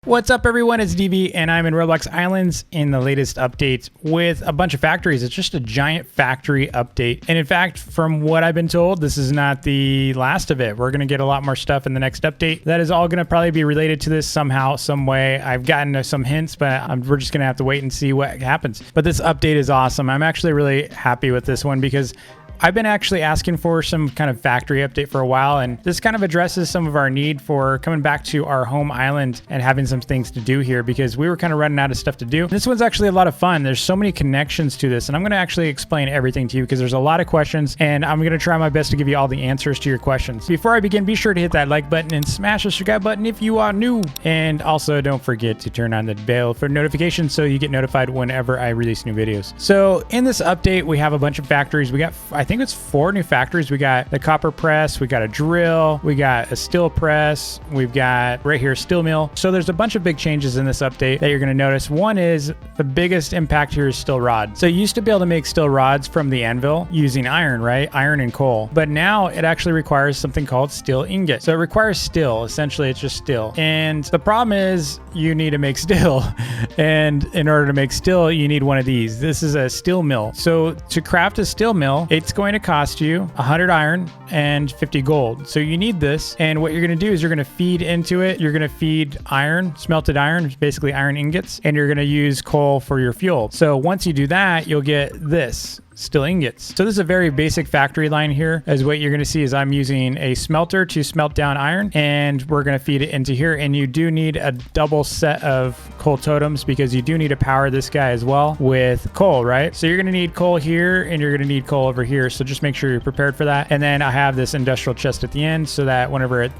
What's up everyone, it's DV and I'm in Roblox Islands in the latest update with a bunch of factories. It's just a giant factory update. And in fact, from what I've been told, this is not the last of it. We're going to get a lot more stuff in the next update. That is all going to probably be related to this somehow, some way. I've gotten some hints, but we're just going to have to wait and see what happens. But this update is awesome. I'm actually really happy with this one because I've been actually asking for some kind of factory update for a while, and this kind of addresses some of our need for coming back to our home island and having some things to do here because we were kind of running out of stuff to do. This one's actually a lot of fun. There's so many connections to this, and I'm going to actually explain everything to you because there's a lot of questions, and I'm going to try my best to give you all the answers to your questions. Before I begin, be sure to hit that like button and smash the subscribe button if you are new. And also don't forget to turn on the bell for notifications so you get notified whenever I release new videos. So in this update, we have a bunch of factories. We got, I think it's 4 new factories. We got the copper press, we got a drill, we got a steel press, we've got right here a steel mill. So there's a bunch of big changes in this update that you're going to notice. One is the biggest impact here is steel rod. So you used to be able to make steel rods from the anvil using iron, right? Iron and coal. But now it actually requires something called steel ingot. So it requires steel. Essentially, it's just steel. And the problem is you need to make steel. And in order to make steel, you need one of these. This is a steel mill. So to craft a steel mill, it's going to cost you 100 iron and 50 gold. So you need this. And what you're going to do is you're going to feed into it. You're going to feed iron, smelted iron, basically iron ingots, and you're going to use coal for your fuel. So once you do that, you'll get this. Steel ingots. So this is a very basic factory line here. As what you're going to see is I'm using a smelter to smelt down iron, and we're going to feed it into here. And you do need a double set of coal totems because you do need to power this guy as well with coal, right? So you're going to need coal here and you're going to need coal over here. So just make sure you're prepared for that. And then I have this industrial chest at the end so that whenever it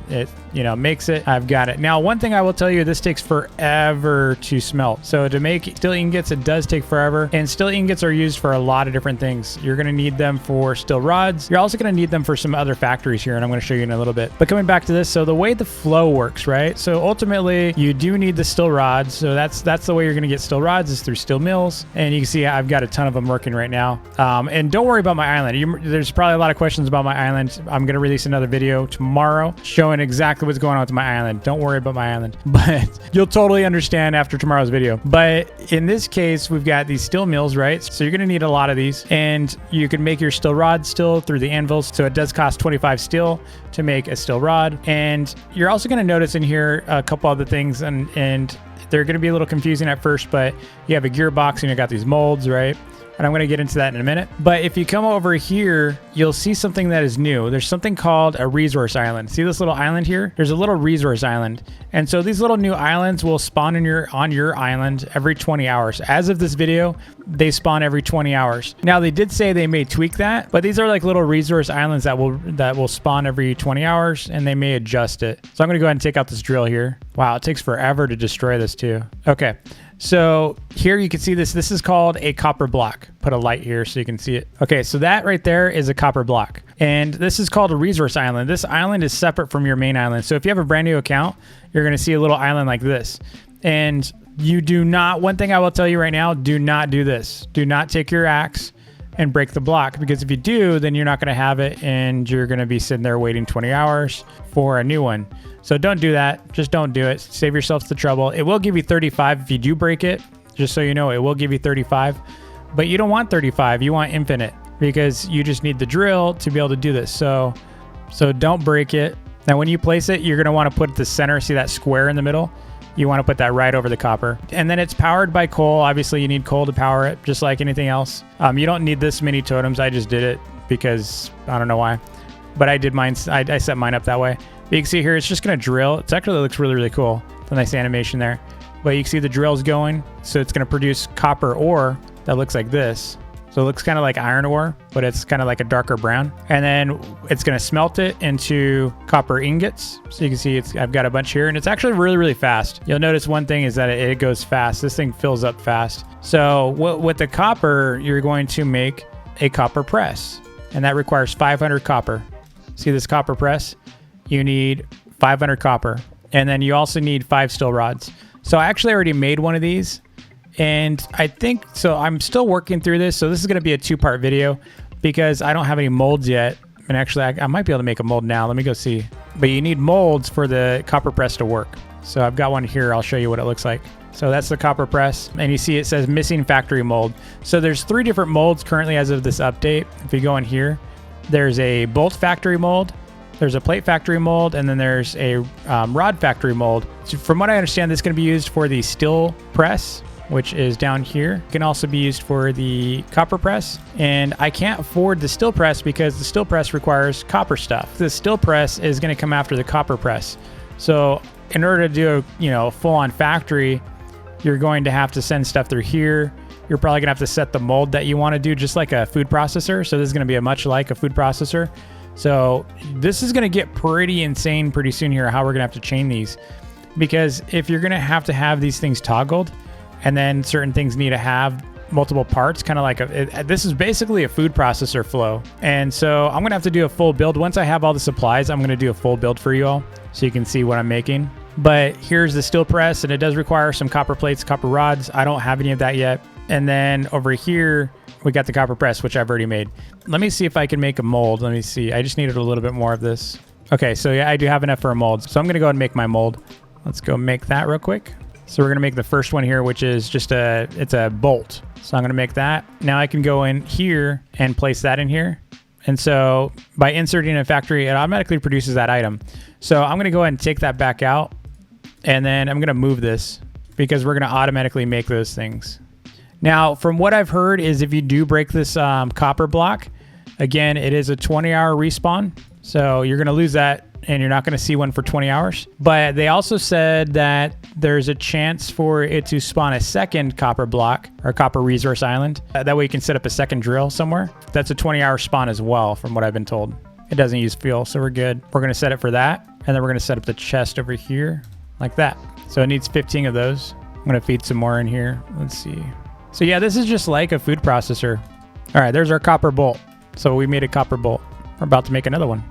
makes it, I've got it. Now, one thing I will tell you, this takes forever to smelt. So to make steel ingots, it does take forever. And steel ingots are used for a lot of different things. You're going to need them for steel rods. You're also going to need them for some other factories here, and I'm going to show you in a little bit. But coming back to this, so the way the flow works, right? So ultimately, you do need the steel rods. So that's the way you're going to get steel rods is through steel mills. And you can see I've got a ton of them working right now. And don't worry about my island. There's probably a lot of questions about my island. I'm going to release another video tomorrow showing exactly what's going on with my island. Don't worry about my island, but you'll totally understand after tomorrow's video. But in this case, we've got these steel mills, right? So you're going to need a lot of these. And you can make your steel rod still through the anvils. So it does cost 25 steel to make a steel rod. And you're also going to notice in here a couple other things, and they're going to be a little confusing at first, but you have a gearbox and you got these molds, right? And I'm going to get into that in a minute. But if you come over here, you'll see something that is new. There's something called a resource island. See this little island here? There's a little resource island. And so these little new islands will spawn on your island every 20 hours. As of this video, they spawn every 20 hours. Now they did say they may tweak that, but these are like little resource islands that will spawn every 20 hours, and they may adjust it. So I'm going to go ahead and take out this drill here. Wow, it takes forever to destroy this too. Okay. So here you can see this. This is called a copper block. Put a light here so you can see it. Okay, so that right there is a copper block. And this is called a resource island. This island is separate from your main island. So if you have a brand new account, you're going to see a little island like this. And you do not, one thing I will tell you right now, do not do this. Do not take your axe and break the block, because if you do, then you're not going to have it and you're going to be sitting there waiting 20 hours for a new one. So don't do that. Just don't do it. Save yourself the trouble. It will give you 35 if you do break it. Just so you know, it will give you 35. But you don't want 35. You want infinite, because you just need the drill to be able to do this. So don't break it. Now, when you place it, you're going to want to put the center. See that square in the middle? You want to put that right over the copper. And then it's powered by coal. Obviously, you need coal to power it, just like anything else. You don't need this many totems. I just did it because I don't know why. But I did mine. I set mine up that way. But you can see here, it's just going to drill. It actually looks really, really cool. It's a nice animation there. But you can see the drill's going. So it's going to produce copper ore that looks like this. So it looks kind of like iron ore, but it's kind of like a darker brown. And then it's going to smelt it into copper ingots. So you can see I've got a bunch here, and it's actually really, really fast. You'll notice one thing is that it goes fast. This thing fills up fast. So with the copper, you're going to make a copper press, and that requires 500 copper. See this copper press? You need 500 copper. And then you also need 5 steel rods. So I actually already made one of these. And I think, so I'm still working through this. So this is going to be a 2-part video because I don't have any molds yet. And actually, I might be able to make a mold now. Let me go see. But you need molds for the copper press to work. So I've got one here. I'll show you what it looks like. So that's the copper press, and you see it says missing factory mold. So there's 3 different molds currently as of this update. If you go in here, there's a bolt factory mold, there's a plate factory mold, and then there's a rod factory mold. So from what I understand, this is going to be used for the steel press, which is down here. It can also be used for the copper press. And I can't afford the steel press because the steel press requires copper stuff. The steel press is going to come after the copper press. So in order to do a full-on factory, you're going to have to send stuff through here. You're probably gonna have to set the mold that you want to do, just like a food processor. So this is gonna be much like a food processor. So this is gonna get pretty insane pretty soon here, how we're gonna have to chain these. Because if you're gonna have to have these things toggled, and then certain things need to have multiple parts, kind of like this is basically a food processor flow. And so I'm gonna have to do a full build. Once I have all the supplies, I'm gonna do a full build for you all so you can see what I'm making. But here's the steel press, and it does require some copper plates, copper rods. I don't have any of that yet. And then over here, we got the copper press, which I've already made. Let me see if I can make a mold. Let me see. I just needed a little bit more of this. Okay, so yeah, I do have enough for a mold. So I'm gonna go ahead and make my mold. Let's go make that real quick. So we're gonna make the first one here, which is just it's a bolt. So I'm gonna make that. Now I can go in here and place that in here. And so by inserting a factory, it automatically produces that item. So I'm gonna go ahead and take that back out. And then I'm gonna move this because we're gonna automatically make those things. Now, from what I've heard is if you do break this copper block, again, it is a 20-hour respawn. So you're gonna lose that and you're not gonna see one for 20 hours. But they also said that there's a chance for it to spawn a second copper block or copper resource island. That way you can set up a second drill somewhere. That's a 20-hour spawn as well, from what I've been told. It doesn't use fuel, so we're good. We're gonna set it for that. And then we're gonna set up the chest over here like that. So it needs 15 of those. I'm gonna feed some more in here. Let's see. So yeah, this is just like a food processor. All right, there's our copper bolt. So we made a copper bolt. We're about to make another one.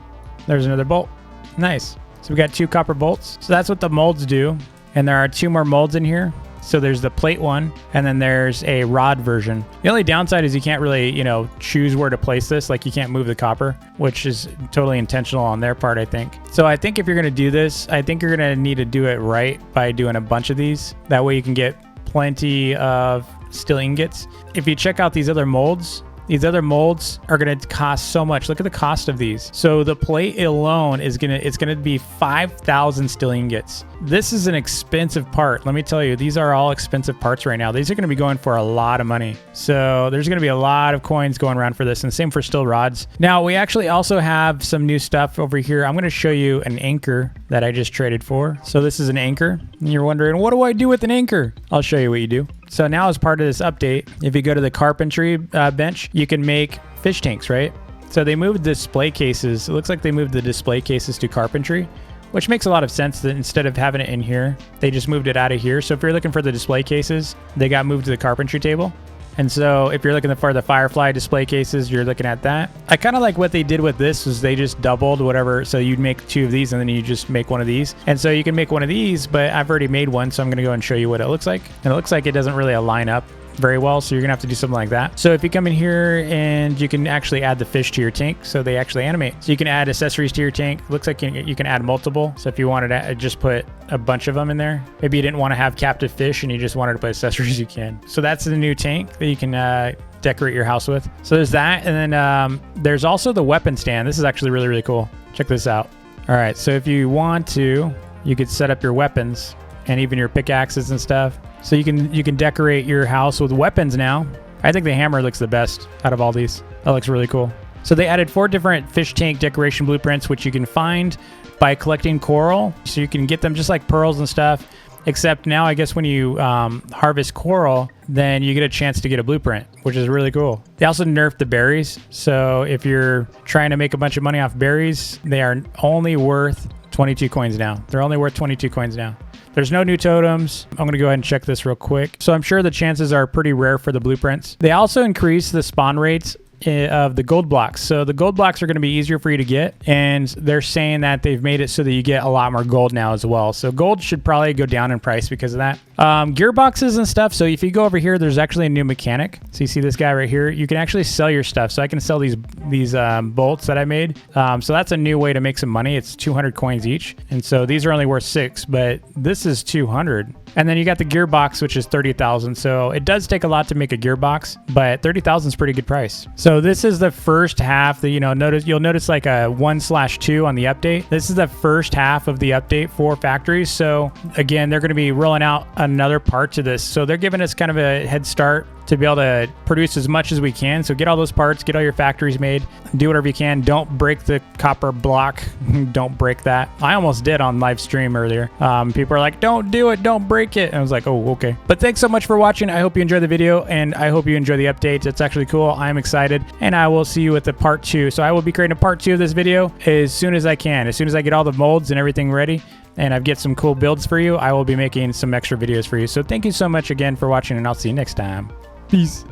There's another bolt. Nice. So we got 2 copper bolts. So that's what the molds do. And there are 2 more molds in here. So there's the plate one, and then there's a rod version. The only downside is you can't really, choose where to place this. Like you can't move the copper, which is totally intentional on their part, I think. So I think if you're gonna do this, I think you're gonna need to do it right by doing a bunch of these. That way you can get plenty of steel ingots. If you check out these other molds are going to cost so much. Look at the cost of these. So the plate alone is going to be 5,000 steel ingots. This is an expensive part. Let me tell you, these are all expensive parts right now. These are going to be going for a lot of money. So there's going to be a lot of coins going around for this, and same for steel rods. Now we actually also have some new stuff over here. I'm going to show you an anchor that I just traded for. So this is an anchor, and you're wondering, what do I do with an anchor? I'll show you what you do. So now as part of this update, if you go to the carpentry bench, you can make fish tanks, right? So they moved display cases. It looks like they moved the display cases to carpentry, which makes a lot of sense that instead of having it in here, they just moved it out of here. So if you're looking for the display cases, they got moved to the carpentry table. And so if you're looking for the Firefly display cases, you're looking at that. I kind of like what they did with this was they just doubled whatever. So you'd make 2 of these and then you just make one of these. And so you can make one of these, but I've already made one. So I'm going to go and show you what it looks like. And it looks like it doesn't really align up very well. So you're gonna have to do something like that. So if you come in here and you can actually add the fish to your tank, so they actually animate. So you can add accessories to your tank. Looks like you can add multiple. So if you wanted to just put a bunch of them in there, maybe you didn't want to have captive fish and you just wanted to put accessories, you can. So that's the new tank that you can decorate your house with. So there's that. And then there's also the weapon stand. This is actually really, really cool. Check this out. All right. So if you want to, you could set up your weapons and even your pickaxes and stuff. So you can decorate your house with weapons now. I think the hammer looks the best out of all these. That looks really cool. So they added 4 different fish tank decoration blueprints, which you can find by collecting coral. So you can get them just like pearls and stuff. Except now, I guess when you harvest coral, then you get a chance to get a blueprint, which is really cool. They also nerfed the berries. So if you're trying to make a bunch of money off berries, they are only worth 22 coins now. They're only worth 22 coins now. There's no new totems. I'm going to go ahead and check this real quick. So I'm sure the chances are pretty rare for the blueprints. They also increased the spawn rates of the gold blocks. So the gold blocks are going to be easier for you to get, and they're saying that they've made it so that you get a lot more gold now as well. So gold should probably go down in price because of that. Gearboxes and stuff. So if you go over here, there's actually a new mechanic. So you see this guy right here, you can actually sell your stuff. So I can sell these bolts that I made. So that's a new way to make some money. It's 200 coins each. And so these are only worth 6, but this is 200. And then you got the gearbox, which is 30,000. So it does take a lot to make a gearbox, but 30,000 is pretty good price. So this is the first half that, you'll notice like a 1/2 on the update. This is the first half of the update for factories. So again, they're going to be rolling out another part to this. So they're giving us kind of a head start to be able to produce as much as we can. So get all those parts, get all your factories made, do whatever you can. Don't break the copper block. Don't break that. I almost did on live stream earlier. People are like, don't do it, don't break it. And I was like, oh, okay. But thanks so much for watching. I hope you enjoyed the video, and I hope you enjoy the updates. It's actually cool. I'm excited, and I will see you at the part 2. So I will be creating a part 2 of this video as soon as I can. As soon as I get all the molds and everything ready, and I've get some cool builds for you, I will be making some extra videos for you. So thank you so much again for watching, and I'll see you next time. Peace.